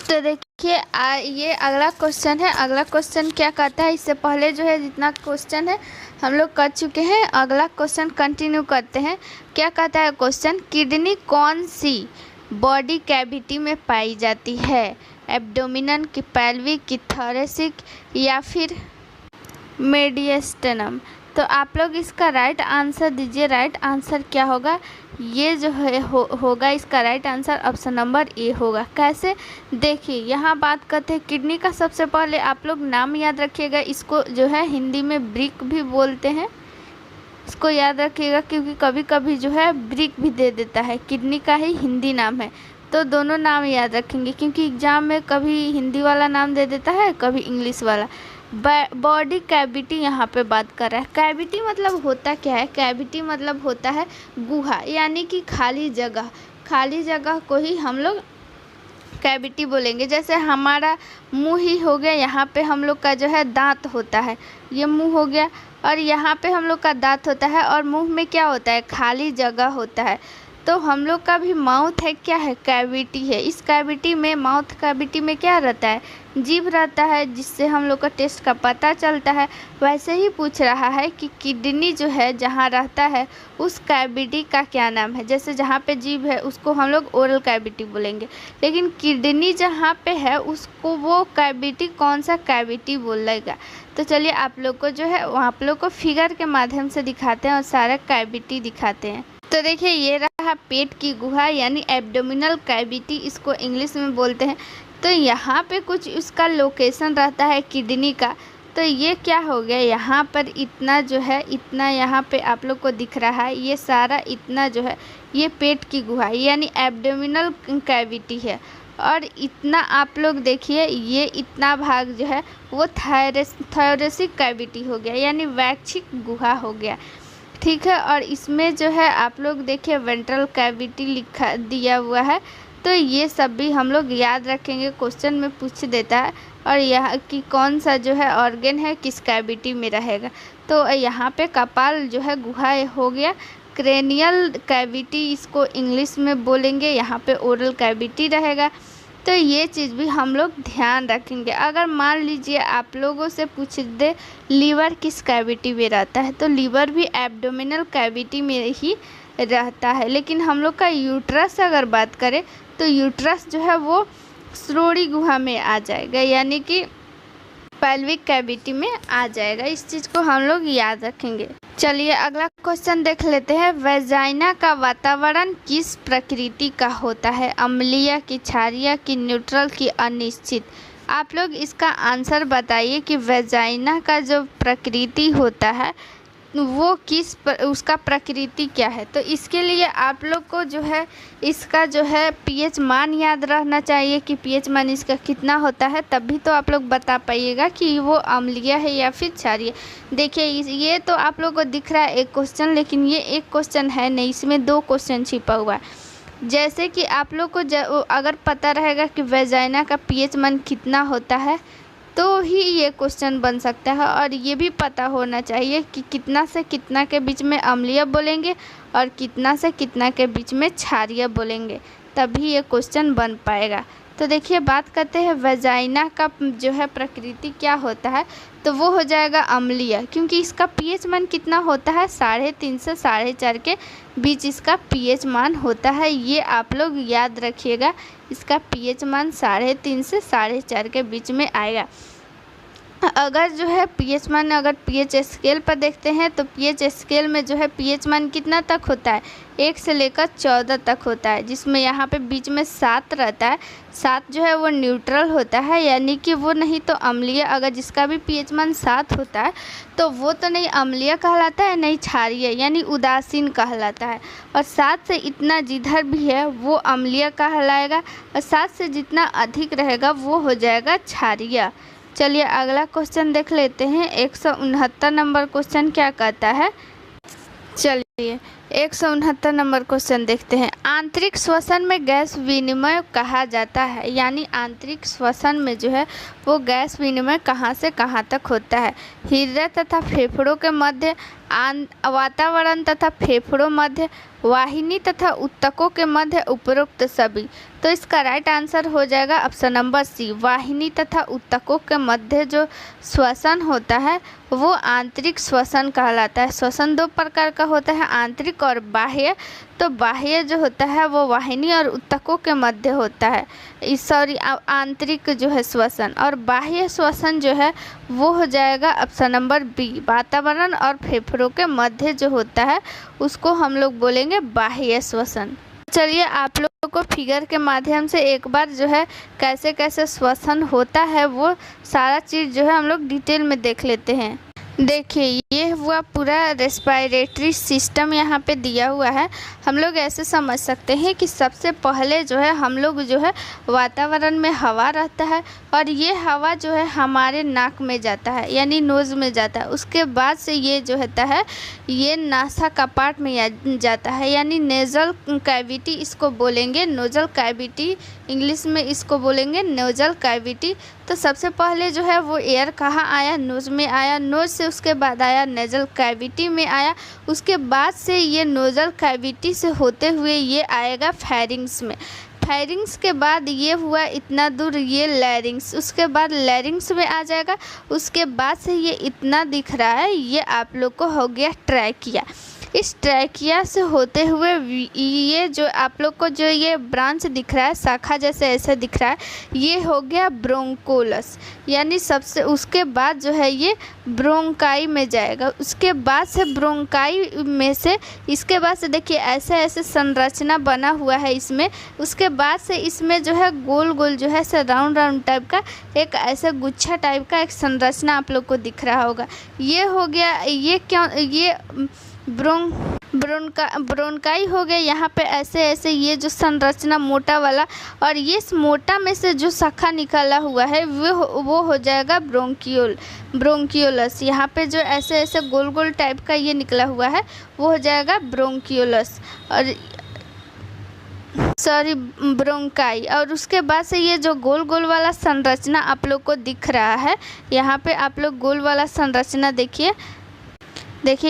तो देखिए ये अगला क्वेश्चन है। अगला क्वेश्चन क्या कहता है, इससे पहले जो है जितना क्वेश्चन है हम लोग कर चुके हैं। अगला क्वेश्चन कंटिन्यू करते हैं। क्या कहता है क्वेश्चन, किडनी कौन सी बॉडी कैविटी में पाई जाती है? एब्डोमिनल की, पेल्विक की, थोरेसिक या फिर मेडियस्टेनम? तो आप लोग इसका राइट आंसर दीजिए। राइट आंसर क्या होगा? ये जो है होगा इसका right answer option number A होगा। कैसे? देखिए यहाँ बात करते हैं किडनी का। सबसे पहले आप लोग नाम याद रखिएगा। इसको जो है हिंदी में ब्रिक भी बोलते हैं, इसको याद रखिएगा क्योंकि कभी कभी जो है ब्रिक भी दे देता है। किडनी का ही हिंदी नाम है, तो दोनों नाम याद रखेंगे क्योंकि एग्जाम में कभी हिंदी वाला नाम दे देता है, कभी इंग्लिश वाला। बॉडी कैविटी यहाँ पे बात कर रहा है। कैविटी मतलब होता क्या है? कैविटी मतलब होता है गुहा, यानी कि खाली जगह। खाली जगह को ही हम लोग कैविटी बोलेंगे। जैसे हमारा मुंह ही हो गया, यहाँ पे हम लोग का जो है दांत होता है, ये मुंह हो गया, और यहाँ पे हम लोग का दांत होता है, और मुंह में क्या होता है? खाली जगह होता है। तो हम लोग का भी माउथ है, क्या है? कैविटी है। इस कैविटी में, माउथ कैविटी में क्या रहता है? जीभ रहता है, जिससे हम लोग का टेस्ट का पता चलता है। वैसे ही पूछ रहा है कि किडनी जो है जहाँ रहता है उस कैविटी का क्या नाम है? जैसे जहाँ पे जीभ है उसको हम लोग ओरल कैविटी बोलेंगे, लेकिन किडनी जहाँ पे है उसको वो कैविटी कौन सा कैविटी बोलेगा? तो चलिए आप लोग को जो है आप लोग को फिगर के माध्यम से दिखाते हैं और सारा कैविटी दिखाते हैं। तो देखिए ये रहा पेट की गुहा, यानी एब्डोमिनल कैविटी इसको इंग्लिश में बोलते हैं। तो यहाँ पे कुछ उसका लोकेशन रहता है किडनी का। तो ये क्या हो गया, यहाँ पर इतना जो है, इतना यहाँ पे आप लोग को दिख रहा है, ये सारा इतना जो है ये पेट की गुहा यानी एब्डोमिनल कैविटी है। और इतना आप लोग देखिए, ये इतना भाग जो है वो थोरेसिक कैविटी हो गया, यानी वैक्षिक गुहा हो गया। ठीक है, और इसमें जो है आप लोग देखिए वेंट्रल कैविटी लिखा दिया हुआ है। तो ये सब भी हम लोग याद रखेंगे, क्वेश्चन में पूछ देता है। और यह कि कौन सा जो है ऑर्गन है किस कैविटी में रहेगा। तो यहाँ पे कपाल जो है गुहा हो गया। क्रेनियल कैविटी इसको इंग्लिश में बोलेंगे, यहाँ पे ओरल कैविटी रहेगा। तो ये चीज़ भी हम लोग ध्यान रखेंगे। अगर मान लीजिए आप लोगों से पूछ दे लीवर किस कैविटी में रहता है, तो लीवर भी एब्डोमिनल कैविटी में ही रहता है। लेकिन हम लोग का यूट्रस अगर बात करें तो यूट्रस जो है वो श्रोणि गुहा में आ जाएगा, यानी कि पेल्विक कैविटी में आ जाएगा। इस चीज़ को हम लोग याद रखेंगे। चलिए अगला क्वेश्चन देख लेते हैं। वेजाइना का वातावरण किस प्रकृति का होता है? अम्लीय की, क्षारीय की, न्यूट्रल की, अनिश्चित? आप लोग इसका आंसर बताइए कि वेजाइना का जो प्रकृति होता है वो उसका प्रकृति क्या है। तो इसके लिए आप लोग को जो है इसका जो है पीएच मान याद रहना चाहिए कि पीएच मान इसका कितना होता है, तभी तो आप लोग बता पाइएगा कि वो अम्लीय है या फिर क्षारीय। देखिए ये तो आप लोग को दिख रहा है एक क्वेश्चन, लेकिन ये एक क्वेश्चन है नहीं, इसमें दो क्वेश्चन छिपा हुआ है। जैसे कि आप लोग को अगर पता रहेगा कि वेजाइना का पीएच मान कितना होता है तो ही ये क्वेश्चन बन सकता है। और ये भी पता होना चाहिए कि कितना से कितना के बीच में अम्लीय बोलेंगे और कितना से कितना के बीच में क्षारीय बोलेंगे, तभी ये क्वेश्चन बन पाएगा। तो देखिए बात करते हैं वेजाइना का जो है प्रकृति क्या होता है, तो वो हो जाएगा अम्लीय, क्योंकि इसका पीएच मान कितना होता है? 3.5 से 4.5 के बीच इसका पीएच मान होता है। ये आप लोग याद रखिएगा, इसका पीएच मान 3.5 से 4.5 के बीच में आएगा। अगर जो है पीएच मान अगर पीएच स्केल पर देखते हैं तो पीएच स्केल में जो है पीएच मान कितना तक होता है? 1 से लेकर 14 तक होता है, जिसमें यहाँ पे बीच में 7 रहता है। 7 जो है वो न्यूट्रल होता है, यानी कि वो नहीं तो अम्लीय। अगर जिसका भी पीएच मान 7 होता है तो वो तो नहीं अम्लीय कहलाता है, नहीं क्षारीय यानी उदासीन कहलाता है। और 7 से इतना जिधर भी है वो अम्लीय कहलाएगा, और 7 से जितना अधिक रहेगा वो हो जाएगा क्षारीय। चलिए अगला क्वेश्चन देख लेते हैं। 169 नंबर क्वेश्चन क्या कहता है? चलिए 169 नंबर क्वेश्चन देखते हैं। आंतरिक श्वसन में गैस विनिमय कहा जाता है, यानी आंतरिक श्वसन में जो है वो गैस विनिमय कहाँ से कहाँ तक होता है? हृदय तथा फेफड़ों के मध्य, वातावरण तथा फेफड़ों मध्य, वाहिनी तथा ऊतकों के मध्य, उपरोक्त सभी। तो इसका राइट आंसर हो जाएगा ऑप्शन नंबर सी, वाहिनी तथा ऊतकों के मध्य जो श्वसन होता है वो आंतरिक श्वसन कहलाता है। श्वसन दो प्रकार का होता है, आंतरिक और बाह्य। तो बाह्य जो होता है वो वाहिनी और ऊतकों के मध्य होता है, आंतरिक जो है श्वसन, और बाह्य श्वसन जो है वो हो जाएगा ऑप्शन नंबर बी, वातावरण और फेफड़ों के मध्य जो होता है उसको हम लोग बोलेंगे बाह्य श्वसन। चलिए आप लोगों को फिगर के माध्यम से एक बार जो है कैसे कैसे श्वसन होता है वो सारा चीज़ जो है हम लोग डिटेल में देख लेते हैं। देखिए ये हुआ पूरा रेस्पिरेटरी सिस्टम यहाँ पे दिया हुआ है। हम लोग ऐसे समझ सकते हैं कि सबसे पहले जो है हम लोग जो है वातावरण में हवा रहता है और ये हवा जो है हमारे नाक में जाता है यानी नोज़ में जाता है। उसके बाद से ये जो होता है ये नासा कपाट में जाता है यानी नेज़ल कैविटी इसको बोलेंगे, नोजल कैविटी इंग्लिश में इसको बोलेंगे नोजल कैविटी। तो सबसे पहले जो है वो एयर कहाँ आया, नोज़ में आया, नोज़ से उसके बाद आया नेज़ल कैविटी में आया, उसके बाद से ये नोज़ल कैविटी से होते हुए ये आएगा फेरिंग्स में। फेरिंग्स के बाद ये हुआ इतना दूर ये लैरिंग्स, उसके बाद लैरिंग्स में आ जाएगा, उसके बाद से ये इतना दिख रहा है ये आप लोग को हो गया ट्रैकिया। इस ट्रैकिया से होते हुए ये जो आप लोग को जो ये ब्रांच दिख रहा है शाखा जैसे ऐसे दिख रहा है ये हो गया ब्रोंकोलस यानी सबसे, उसके बाद जो है ये ब्रोंकाई में जाएगा, उसके बाद से ब्रोंकाई में से इसके बाद से देखिए ऐसे ऐसे संरचना बना हुआ है इसमें, उसके बाद से इसमें जो है गोल गोल जो है ऐसा राउंड राउंड टाइप का एक ऐसा गुच्छा टाइप का एक संरचना आप लोग को दिख रहा होगा। ये हो गया, ये क्यों, ये ब्रोंकाई हो गया। यहाँ पे ऐसे ऐसे ये जो संरचना मोटा वाला और ये इस मोटा में से जो शाखा निकला हुआ है वो हो जाएगा ब्रोंकियोलस। यहाँ पे जो ऐसे ऐसे गोल गोल टाइप का ये निकला हुआ है वो हो जाएगा ब्रोंकियोलस और ब्रोंकाई। और उसके बाद से ये जो गोल गोल वाला संरचना आप लोग को दिख रहा है यहाँ पे आप लोग गोल वाला संरचना देखिए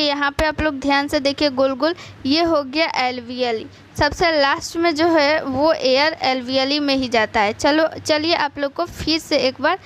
यहाँ पे आप लोग ध्यान से देखिए गोल गोल, ये हो गया एल्वियली। सबसे लास्ट में जो है वो एयर एल्वियली में ही जाता है। चलिए आप लोग को फिर से एक बार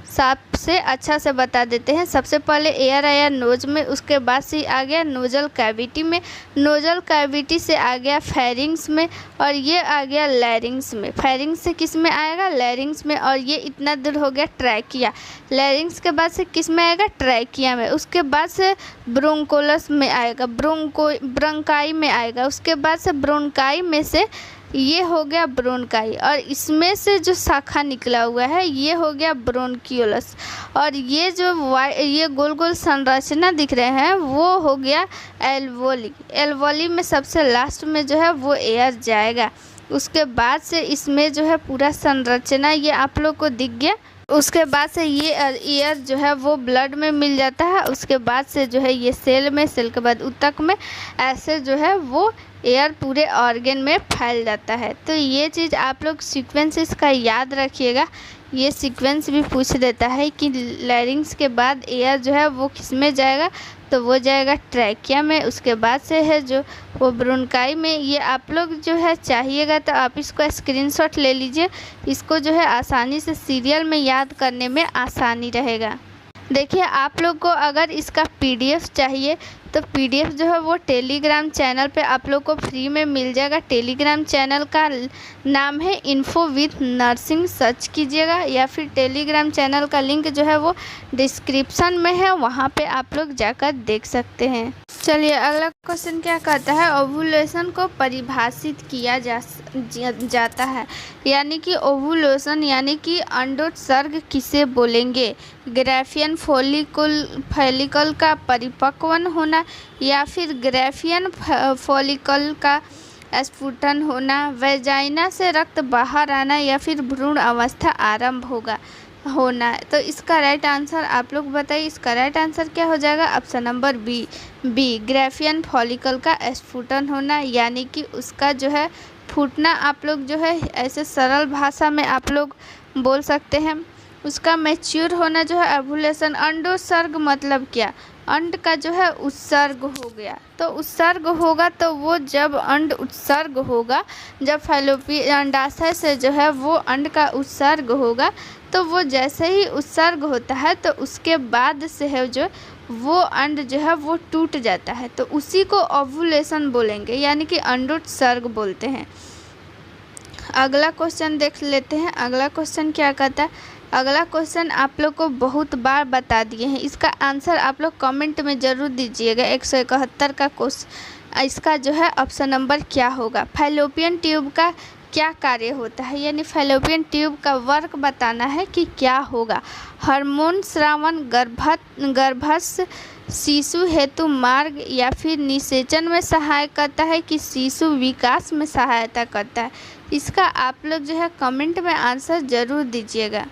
साफ से अच्छा से बता देते हैं। सबसे पहले एयर आया नोज में, उसके बाद से आ गया नोजल कैविटी में, नोजल कैविटी से आ गया फेरिंग्स में और ये आ गया लैरिंग्स में। फेरिंग्स से किस में आएगा, लैरिंग्स में, और ये इतना दूर हो गया ट्रैकिया। लैरिंग्स के बाद से किस में आएगा, ट्रैकिया में। उसके बाद से ब्रोंकोलस में आएगा, ब्रोंकाई में आएगा। उसके बाद से ब्रोंकाई में से ये हो गया ब्रोंकाई और इसमें से जो शाखा निकला हुआ है ये हो गया ब्रोंकियोलस। और ये जो ये गोल गोल संरचना दिख रहे हैं वो हो गया एल्वोली। एल्वोली में सबसे लास्ट में जो है वो एयर जाएगा। उसके बाद से इसमें जो है पूरा संरचना ये आप लोग को दिख गया। उसके बाद से ये एयर जो है वो ब्लड में मिल जाता है। उसके बाद से जो है ये सेल में, सेल के बाद ऊतक में, ऐसे जो है वो एयर पूरे ऑर्गन में फैल जाता है। तो ये चीज़ आप लोग सीक्वेंस इसका याद रखिएगा। ये सीक्वेंस भी पूछ देता है कि लैरिंग्स के बाद एयर जो है वो किस में जाएगा, तो वो जाएगा ट्रैकिया में। उसके बाद से है जो वो ब्रोंकाई में। ये आप लोग जो है चाहिएगा तो आप इसको स्क्रीनशॉट ले लीजिए, इसको जो है आसानी से सीरियल में याद करने में आसानी रहेगा। देखिए आप लोग को अगर इसका PDF चाहिए तो PDF जो है वो टेलीग्राम चैनल पे आप लोग को फ्री में मिल जाएगा। टेलीग्राम चैनल का नाम है इन्फो विद नर्सिंग, सर्च कीजिएगा, या फिर टेलीग्राम चैनल का लिंक जो है वो डिस्क्रिप्शन में है, वहाँ पे आप लोग जाकर देख सकते हैं। चलिए अगला क्वेश्चन क्या कहता है, ओवुलेशन को परिभाषित किया जाता है, यानी कि ओवुलेशन यानी कि अंडोत्सर्ग किसे बोलेंगे, ग्राफियन फॉलिकल का परिपक्वन होना या फिर ग्राफियन फॉलिकल का स्फुटन होना, वेजाइना से रक्त बाहर आना या फिर भ्रूण अवस्था आरंभ होना। तो इसका राइट आंसर आप लोग बताइए, इसका राइट आंसर क्या हो जाएगा, option number B Graafian follicle का स्फुटन होना, यानी कि उसका जो है फूटना। आप लोग जो है ऐसे सरल भाषा में आप लोग बोल सकते हैं। उसका मैच्योर होना जो है ओव्यूलेशन। अंडोत्सर्ग मतलब क्या? अंड का जो है उत्सर्ग हो गया। तो उत्सर्ग होगा तो वो जब अंड उत्सर्ग होगा, जब फैलोपियन अंडाशय से जो है वो अंड का उत्सर्ग होगा, तो वो जैसे ही उत्सर्ग होता है तो उसके बाद से है जो वो अंड जो है वो टूट जाता है, तो उसी को ओव्यूलेशन बोलेंगे, यानी कि अंडोत्सर्ग बोलते हैं। अगला क्वेश्चन देख लेते हैं। अगला क्वेश्चन क्या कहता है? अगला क्वेश्चन आप लोग को बहुत बार बता दिए हैं, इसका आंसर आप लोग कमेंट में ज़रूर दीजिएगा। 171 का क्वेश्चन, इसका जो है ऑप्शन नंबर क्या होगा? फैलोपियन ट्यूब का क्या कार्य होता है, यानी फैलोपियन ट्यूब का वर्क बताना है कि क्या होगा। हार्मोन स्रावन, गर्भस्थ शिशु हेतु मार्ग या फिर निषेचन में सहायता करता है कि शिशु विकास में सहायता करता है? इसका आप लोग जो है कमेंट में आंसर ज़रूर दीजिएगा।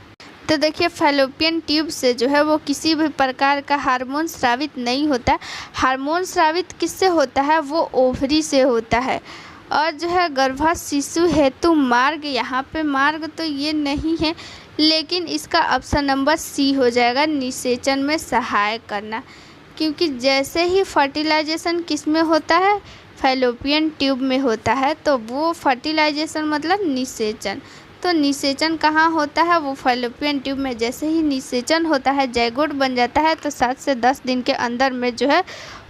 तो देखिए, फैलोपियन ट्यूब से जो है वो किसी भी प्रकार का हार्मोन स्रावित नहीं होता। हार्मोन स्रावित किससे होता है? वो ओवरी से होता है। और जो है गर्भस्थ शिशु हेतु मार्ग, यहाँ पे मार्ग तो ये नहीं है, लेकिन इसका ऑप्शन नंबर सी हो जाएगा, निषेचन में सहाय करना। क्योंकि जैसे ही फर्टिलाइजेशन किस में होता है? फैलोपियन ट्यूब में होता है, तो वो फर्टिलाइजेशन मतलब निषेचन। तो निषेचन कहाँ होता है? वो फैलोपियन ट्यूब में। जैसे ही निषेचन होता है, जाइगोट बन जाता है, तो 7 से 10 दिन के अंदर में जो है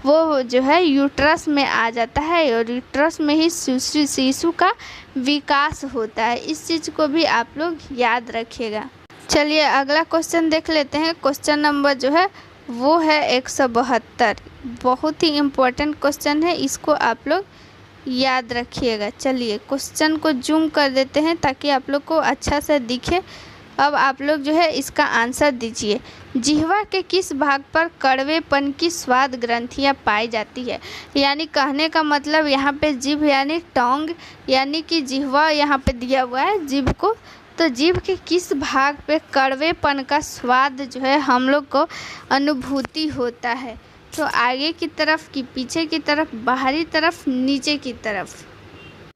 वो जो है यूट्रस में आ जाता है, और यूट्रस में ही शिशु का विकास होता है। इस चीज़ को भी आप लोग याद रखिएगा। चलिए अगला क्वेश्चन देख लेते हैं। क्वेश्चन नंबर जो है वो है 172। बहुत ही इम्पोर्टेंट क्वेश्चन है, इसको आप लोग याद रखिएगा। चलिए क्वेश्चन को जूम कर देते हैं ताकि आप लोग को अच्छा से दिखे। अब आप लोग जो है इसका आंसर दीजिए। जिह्वा के किस भाग पर कड़वेपन की स्वाद ग्रंथियाँ पाई जाती है? यानी कहने का मतलब यहाँ पे जीभ यानी टोंग, यानी कि जिह्वा यहाँ पे दिया हुआ है जीभ को, तो जीभ के किस भाग पे कड़वेपन का स्वाद जो है हम लोग को अनुभूति होता है? तो आगे की तरफ कि पीछे की तरफ, बाहरी तरफ, नीचे की तरफ?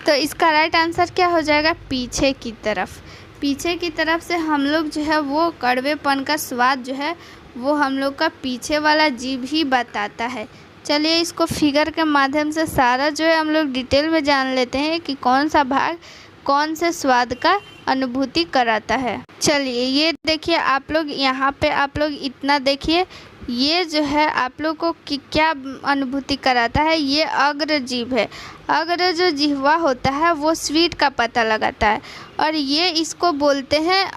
तो इसका राइट आंसर क्या हो जाएगा? पीछे की तरफ। पीछे की तरफ से हम लोग जो है वो कड़वेपन का स्वाद जो है वो हम लोग का पीछे वाला जीभ ही बताता है। चलिए इसको फिगर के माध्यम से सारा जो है हम लोग डिटेल में जान लेते हैं कि कौन सा भाग कौन से स्वाद का अनुभूति कराता है। चलिए ये देखिए आप लोग, यहाँ पे आप लोग इतना देखिए, ये जो है आप लोग को क्या अनुभूति कराता है? ये अग्र जीभ है। अग्र जो जिह्वा होता है वो स्वीट का पता लगाता है, और ये इसको बोलते हैं,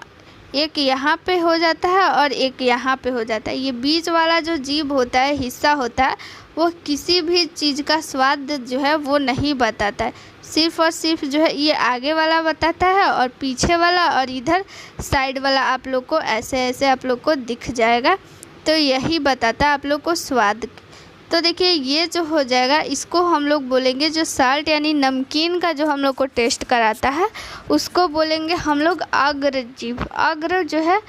एक यहाँ पे हो जाता है और एक यहाँ पे हो जाता है। ये बीच वाला जो जीभ होता है, हिस्सा होता है, वो किसी भी चीज़ का स्वाद जो है वो नहीं बताता है। सिर्फ और सिर्फ जो है ये आगे वाला बताता है, और पीछे वाला और इधर साइड वाला आप लोग को ऐसे ऐसे आप लोग को दिख जाएगा। तो यही बताता है आप लोग को स्वाद। तो देखिए ये जो हो जाएगा, इसको हम लोग बोलेंगे जो साल्ट यानी नमकीन का जो हम लोग को टेस्ट कराता है, उसको बोलेंगे हम लोग अग्र जीभ। अग्र जो है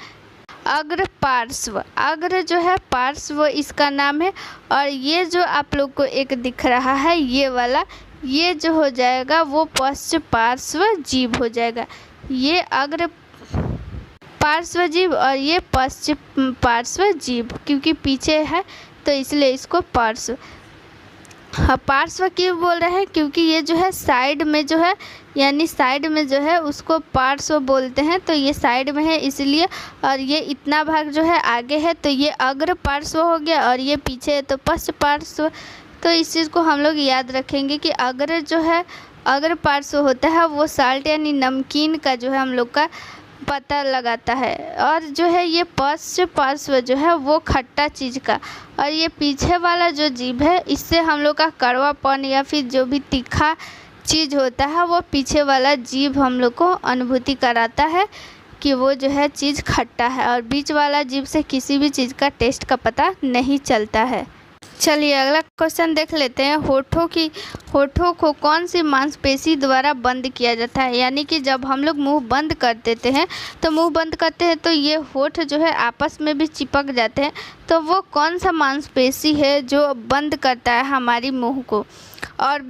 अग्र पार्श्व, अग्र जो है पार्श्व इसका नाम है। और ये जो आप लोग को एक दिख रहा है ये वाला, ये जो हो जाएगा वो पश्च पार्श्व जीभ हो जाएगा। ये अग्र पार्श्व जीभ और ये पश्चिम पार्श्व जीभ, क्योंकि पीछे है तो इसलिए इसको पार्श्व। पार्श्व क्यों बोल रहे हैं? क्योंकि ये जो है साइड में जो है, यानी साइड में जो है उसको पार्श्व बोलते हैं, तो ये साइड में है इसलिए। और ये इतना भाग जो है आगे है तो ये अग्र पार्श्व हो गया, और ये पीछे है तो पश्च पार्श्व। तो इस चीज़ को हम लोग याद रखेंगे कि अग्र जो है अग्र पार्श्व होता है वो साल्ट यानी नमकीन का जो है हम लोग का पता लगाता है। और जो है ये पश्च पार्श्व जो है वो खट्टा चीज़ का, और ये पीछे वाला जो जीभ है इससे हम लोग का कड़वापन या फिर जो भी तीखा चीज़ होता है वो पीछे वाला जीभ हम लोग को अनुभूति कराता है कि वो जो है चीज़ खट्टा है, और बीच वाला जीभ से किसी भी चीज़ का टेस्ट का पता नहीं चलता है। चलिए अगला क्वेश्चन देख लेते हैं। होठों को कौन सी मांसपेशी द्वारा बंद किया जाता है? यानी कि जब हम लोग मुंह बंद कर देते हैं तो मुंह बंद करते हैं तो ये होठ जो है आपस में भी चिपक जाते हैं, तो वो कौन सा मांसपेशी है जो बंद करता है हमारी मुंह को? और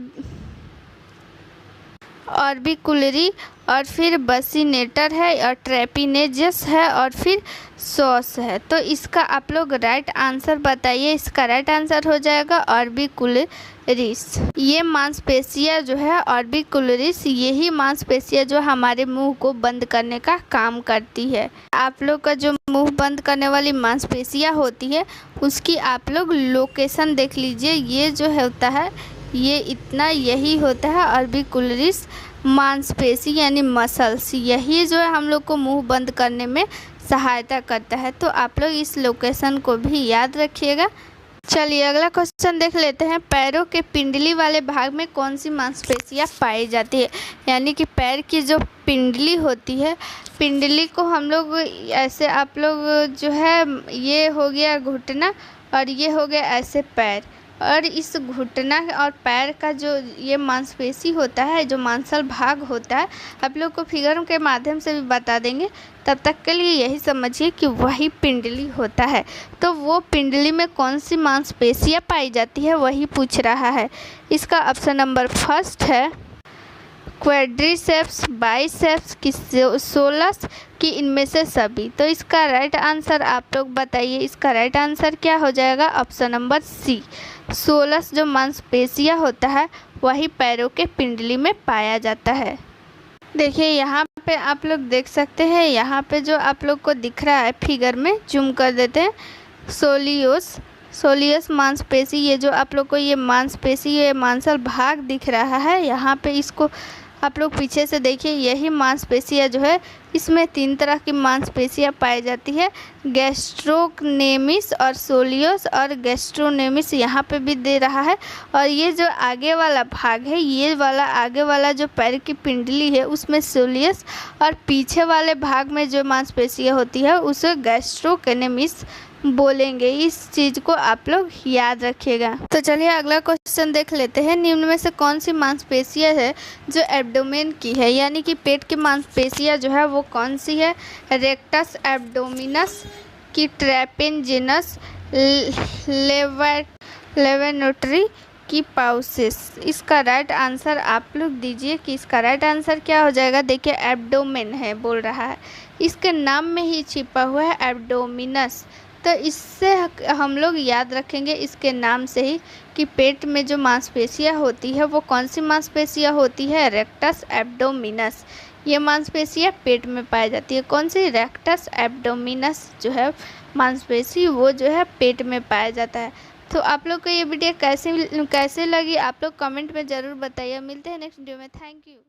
ऑर्बिकुलरी, और फिर बसिनेटर है, और ट्रेपिनेजस है, और फिर सॉस है। तो इसका आप लोग राइट आंसर बताइए। इसका राइट आंसर हो जाएगा ऑर्बिकुलरिस। ये मांसपेशियाँ जो है ऑर्बिकुलरिस, यही मांसपेशियाँ जो हमारे मुंह को बंद करने का काम करती है। आप लोग का जो मुंह बंद करने वाली मांसपेशियाँ होती है उसकी आप लोग लोकेशन देख लीजिए। ये जो होता है ये इतना, यही होता है ऑर्बिकुलरिस मांसपेशी यानी मसल्स। यही जो है हम लोग को मुंह बंद करने में सहायता करता है। तो आप लोग इस लोकेशन को भी याद रखिएगा। चलिए अगला क्वेश्चन देख लेते हैं। पैरों के पिंडली वाले भाग में कौन सी मांसपेशियाँ पाई जाती है? यानी कि पैर की जो पिंडली होती है, पिंडली को हम लोग ऐसे, आप लोग जो है ये हो गया घुटना और ये हो गया ऐसे पैर, और इस घुटना और पैर का जो ये मांसपेशी होता है, जो मांसल भाग होता है, आप लोग को फिगर के माध्यम से भी बता देंगे। तब तक के लिए यही समझिए कि वही पिंडली होता है। तो वो पिंडली में कौन सी मांसपेशियाँ पाई जाती है वही पूछ रहा है। इसका ऑप्शन नंबर फर्स्ट है क्वाड्रिसेप्स, बाइसेप्स की सोलस की इनमें से सभी। तो इसका राइट आंसर आप लोग बताइए। इसका राइट आंसर क्या हो जाएगा? ऑप्शन नंबर सी, सोलस जो मांसपेशियाँ होता है वही पैरों के पिंडली में पाया जाता है। देखिए यहाँ पे आप लोग देख सकते हैं, यहाँ पे जो आप लोग को दिख रहा है फिगर में, जूम कर देते हैं, सोलियस मांसपेशी। ये जो आप लोग को ये मांसपेशी, ये मांसल भाग दिख रहा है, यहाँ पे इसको आप लोग पीछे से देखिए। यही मांसपेशियाँ जो है, इसमें 3 तरह की मांसपेशियाँ पाई जाती है, गैस्ट्रोनेमिस और सोलियस और गैस्ट्रोनेमिस यहाँ पे भी दे रहा है। और ये जो आगे वाला भाग है, ये वाला आगे वाला जो पैर की पिंडली है उसमें सोलियस, और पीछे वाले भाग में जो मांसपेशियाँ होती है उसे गैस्ट्रोनेमिस बोलेंगे। इस चीज़ को आप लोग याद रखिएगा। तो चलिए अगला क्वेश्चन देख लेते हैं। निम्न में से कौन सी मांसपेशियाँ है जो एब्डोमेन की है? यानी कि पेट की मांसपेशियाँ जो है वो कौन सी है? रेक्टस एब्डोमिनस की, ट्रैपेजिनस, लेवेनोट्री की, पाउसिस। इसका राइट आंसर आप लोग दीजिए कि इसका राइट आंसर क्या हो जाएगा। देखिए एब्डोमेन है बोल रहा है, इसके नाम में ही छिपा हुआ है एब्डोमिनस। तो इससे हम लोग याद रखेंगे इसके नाम से ही कि पेट में जो मांसपेशियाँ होती है वो कौन सी मांसपेशियाँ होती है? Rectus abdominis. ये मांसपेशियाँ पेट में पाई जाती है। कौन सी? रेक्टस एब्डोमिनस जो है मांसपेशी, वो जो है पेट में पाया जाता है। तो आप लोग को ये वीडियो कैसे लगी आप लोग कमेंट में ज़रूर बताइए। मिलते हैं नेक्स्ट वीडियो में। Thank you.